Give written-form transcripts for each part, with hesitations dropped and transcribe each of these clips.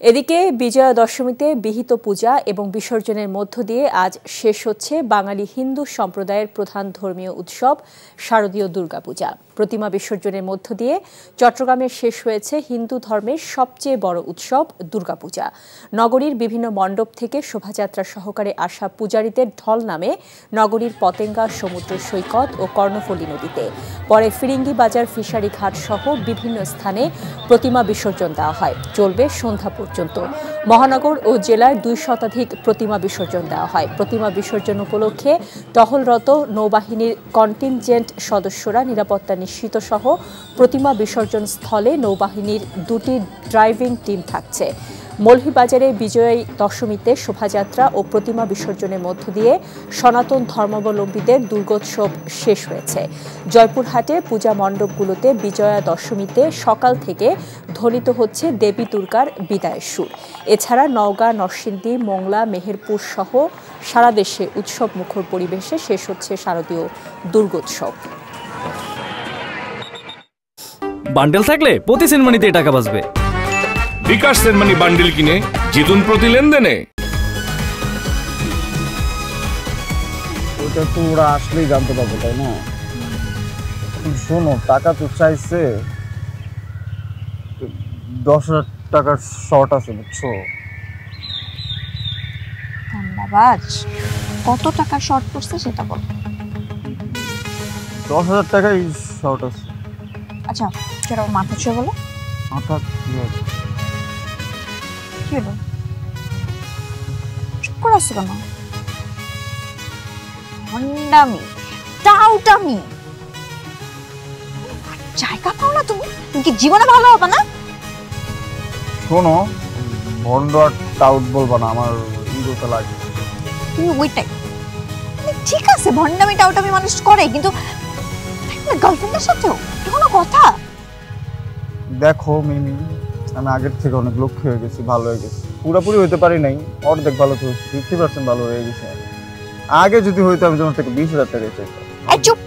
এদিকে বিজয়া দশমীতে বিহিত পূজা এবং বিসর্জনের মধ্য দিয়ে আজ শেষ হচ্ছে বাঙালি হিন্দু সম্প্রদায়ের প্রধান ধর্মীয় উৎসব শারদীয় দুর্গাপূজা। প্রতিমা বিসর্জনের মধ্য দিয়ে চট্টগ্রামে শেষ হয়েছে হিন্দু ধর্মের সবচেয়ে বড় উৎসব দুর্গাপূজা। নগরীর বিভিন্ন মণ্ডপ থেকে শোভাযাত্রা সহকারে আসা পূজারীদের ঢল নামে নগরীর পতেঙ্গা সমুদ্র সৈকত ও কর্ণফুলী নদীতে। পরে ফিরিঙ্গি বাজার ফিশারি ঘাট সহ বিভিন্ন স্থানে প্রতিমা বিসর্জন দেওয়া হয়। চলবে সন্ধ্যা পর্যন্ত। মহানগর ও জেলার 2 শতাধিক প্রতিমা বিসর্জন দেওয়া হয়। প্রতিমা বিসর্জন উপলক্ষে টহলরত নৌবাহিনীর কন্টিনজেন্ট সদস্যরা নিরাপত্তা নিশ্চিত সহ প্রতিমা বিসর্জন স্থলে নৌবাহিনীর 2টি ড্রাইভিং টিম থাকছে। মৌলভীবাজারে বিজয়া দশমীতে শোভাযাত্রা ও প্রতিমা বিসর্জনের মধ্য দিয়ে সনাতন ধর্মাবলম্বীদের দুর্গোৎসব শেষ হয়েছে। জয়পুরহাটে পূজা মণ্ডপগুলোতে বিজয়া দশমীতে সকাল থেকে ধ্বনিত হচ্ছে দেবী দুর্গার বিদায়ের সুর। এছাড়া নওগাঁ, নরসিংদী, মোংলা, মেহেরপুর সহ সারা দেশে উৎসব মুখর পরিবেশে শেষ হচ্ছে শারদীয় দুর্গোৎসব। বান্ডেল থাকলে প্রতি সেনমানিতে টাকা বাঁচবে। বিকাশ সেনমানি বান্ডেল কিনে জিতুন প্রতি লেনদেনে। ওটা তো ওরা আসলেই জানতে পারবে, তাই না? শোনো, টাকা তো চাইছে, 10,000 টাকার শর্ট আছে, বুঝছো? ধন্যবাদ। কত টাকার শর্ট পড়ছে সেটা বল। 10,000 টাকাই শর্ট আছে। আচ্ছা, সেটা মাথা ছুঁয়ে বলো। মাথা কি হলো? চুপ করে আসছো কেন? ভণ্ডামি, টাউটামি, জায়গা পাও না তুমি? তুমি কি জীবনে ভালো হবে না? শোনো, ভন্ড আর টাউট বলবা না, আমার ইগোটা লাগে। তুমি ওইটাই। ঠিক আছে, ভণ্ডামি টাউটামি মানুষ করে, কিন্তু গার্লফ্রেন্ডের সাথেও কোনো কথা? দেখো মিমি, আমি আগের থেকে অনেক লক্ষ্য হয়ে গেছি, ভালো হয়ে গেছি। পুরোপুরি হইতে পারি নাই, অর্ধেক ভালো তো 50% ভালো হয়ে গেছে। আগে যদি হইতো আমি তোমার থেকে 20,000 টাকা চাইতাম। এই চুপ।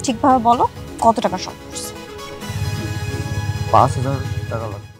ঠিকভাবে বলো, কত টাকা শর্ট পড়ছে? 5,000 টাকা লাগবে।